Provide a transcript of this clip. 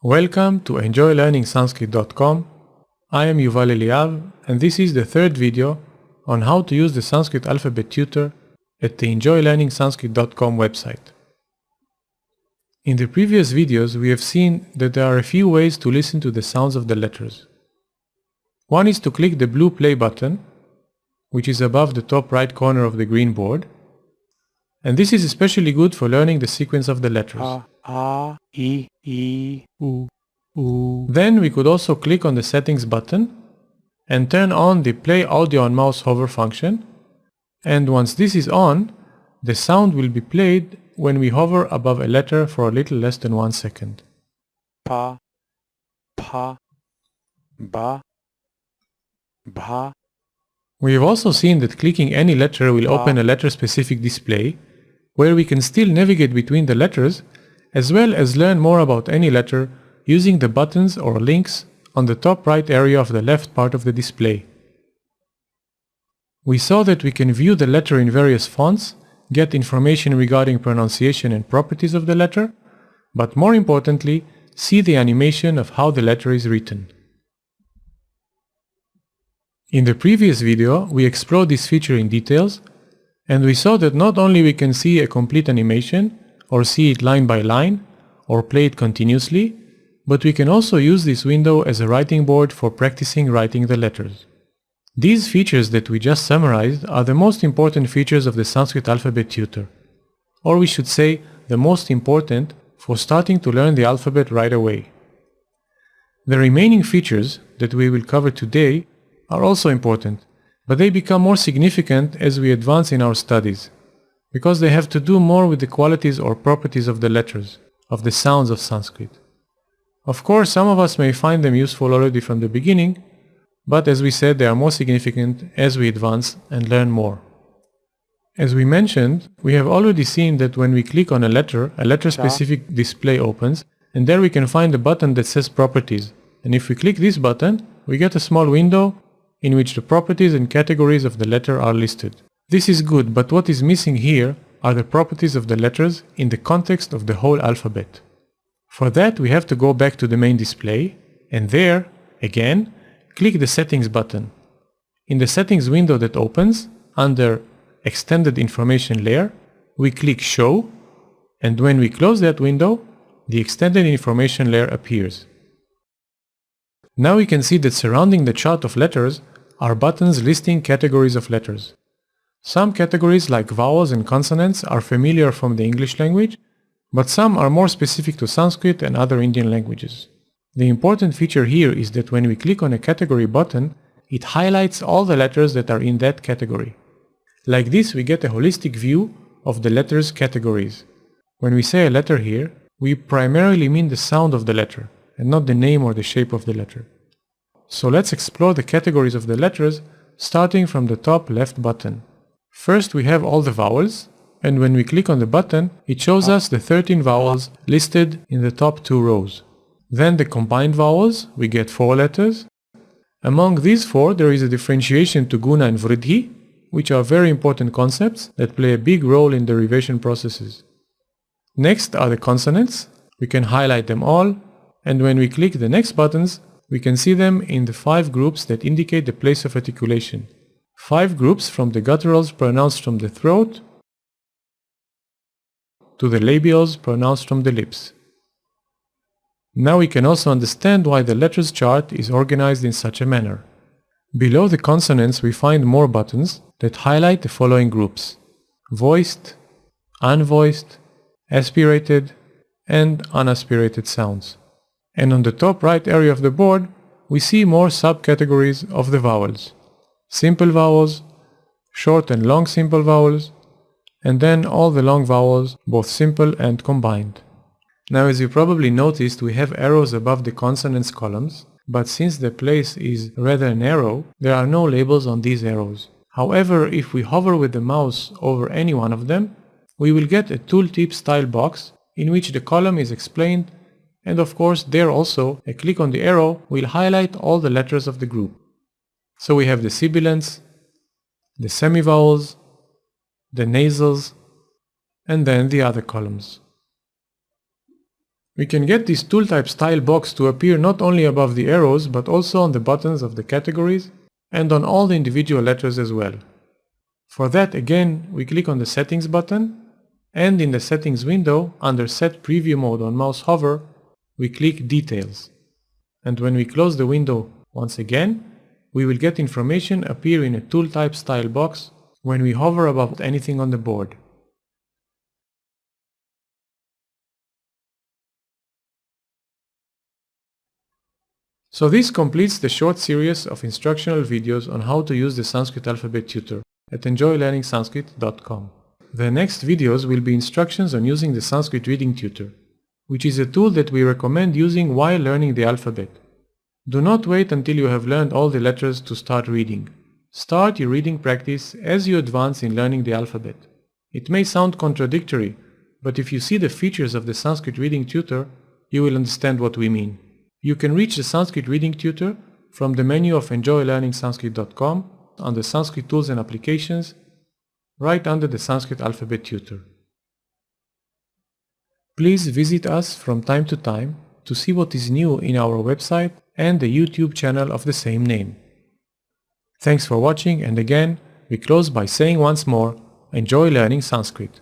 Welcome to enjoylearningsanskrit.com. I am Yuval Eliav, and this is the third video on how to use the Sanskrit Alphabet Tutor at the enjoylearningsanskrit.com website. In the previous videos, we have seen that there are a few ways to listen to the sounds of the letters. One is to click the blue play button, which is above the top right corner of the green board, and this is especially good for learning the sequence of the letters. Then we could also click on the settings button and turn on the play audio on mouse hover function, and once this is on, the sound will be played when we hover above a letter for a little less than 1 second. Pa, pa, ba, bha. We have also seen that clicking any letter will open a letter-specific display, where we can still navigate between the letters, as well as learn more about any letter using the buttons or links on the top right area of the left part of the display. We saw that we can view the letter in various fonts, get information regarding pronunciation and properties of the letter, but more importantly, see the animation of how the letter is written. In the previous video, we explored this feature in details, and we saw that not only we can see a complete animation, or see it line by line, or play it continuously, but we can also use this window as a writing board for practicing writing the letters. These features that we just summarized are the most important features of the Sanskrit Alphabet Tutor, or we should say the most important for starting to learn the alphabet right away. The remaining features that we will cover today are also important, but they become more significant as we advance in our studies, because they have to do more with the qualities or properties of the letters, of the sounds of Sanskrit. Of course, some of us may find them useful already from the beginning, but as we said, they are more significant as we advance and learn more. As we mentioned, we have already seen that when we click on a letter-specific display opens, and there we can find a button that says Properties, and if we click this button, we get a small window in which the properties and categories of the letter are listed. This is good, but what is missing here are the properties of the letters in the context of the whole alphabet. For that, we have to go back to the main display, and there, again, click the Settings button. In the Settings window that opens, under Extended Information Layer, we click Show, and when we close that window, the Extended Information Layer appears. Now we can see that surrounding the chart of letters are buttons listing categories of letters. Some categories like vowels and consonants are familiar from the English language, but some are more specific to Sanskrit and other Indian languages. The important feature here is that when we click on a category button, it highlights all the letters that are in that category. Like this, we get a holistic view of the letters' categories. When we say a letter here, we primarily mean the sound of the letter, and not the name or the shape of the letter. So let's explore the categories of the letters, starting from the top left button. First, we have all the vowels, and when we click on the button, it shows us the 13 vowels listed in the top 2 rows. Then the combined vowels, we get 4 letters. Among these 4, there is a differentiation to guna and vridhi, which are very important concepts that play a big role in derivation processes. Next are the consonants. We can highlight them all, and when we click the next buttons, we can see them in the 5 groups that indicate the place of articulation. 5 groups from the gutturals pronounced from the throat to the labials pronounced from the lips. Now we can also understand why the letters chart is organized in such a manner. Below the consonants we find more buttons that highlight the following groups: voiced, unvoiced, aspirated, and unaspirated sounds. And on the top right area of the board, we see more subcategories of the vowels: simple vowels, short and long simple vowels, and then all the long vowels, both simple and combined. Now, as you probably noticed, we have arrows above the consonants columns, but since the place is rather narrow, there are no labels on these arrows. However, if we hover with the mouse over any one of them, we will get a tooltip style box in which the column is explained, and of course there also a click on the arrow will highlight all the letters of the group. So we have the sibilants, the semivowels, the nasals, and then the other columns. We can get this tooltype style box to appear not only above the arrows but also on the buttons of the categories and on all the individual letters as well. For that, again, we click on the Settings button, and in the Settings window, under Set Preview Mode on mouse hover, we click Details. And when we close the window once again, we will get information appear in a tooltype style box when we hover above anything on the board. So this completes the short series of instructional videos on how to use the Sanskrit Alphabet Tutor at enjoylearningsanskrit.com. The next videos will be instructions on using the Sanskrit Reading Tutor, which is a tool that we recommend using while learning the alphabet. Do not wait until you have learned all the letters to start reading. Start your reading practice as you advance in learning the alphabet. It may sound contradictory, but if you see the features of the Sanskrit Reading Tutor, you will understand what we mean. You can reach the Sanskrit Reading Tutor from the menu of enjoylearningsanskrit.com under Sanskrit Tools and Applications, right under the Sanskrit Alphabet Tutor. Please visit us from time to time to see what is new in our website and the YouTube channel of the same name. Thanks for watching, and again, we close by saying once more, enjoy learning Sanskrit.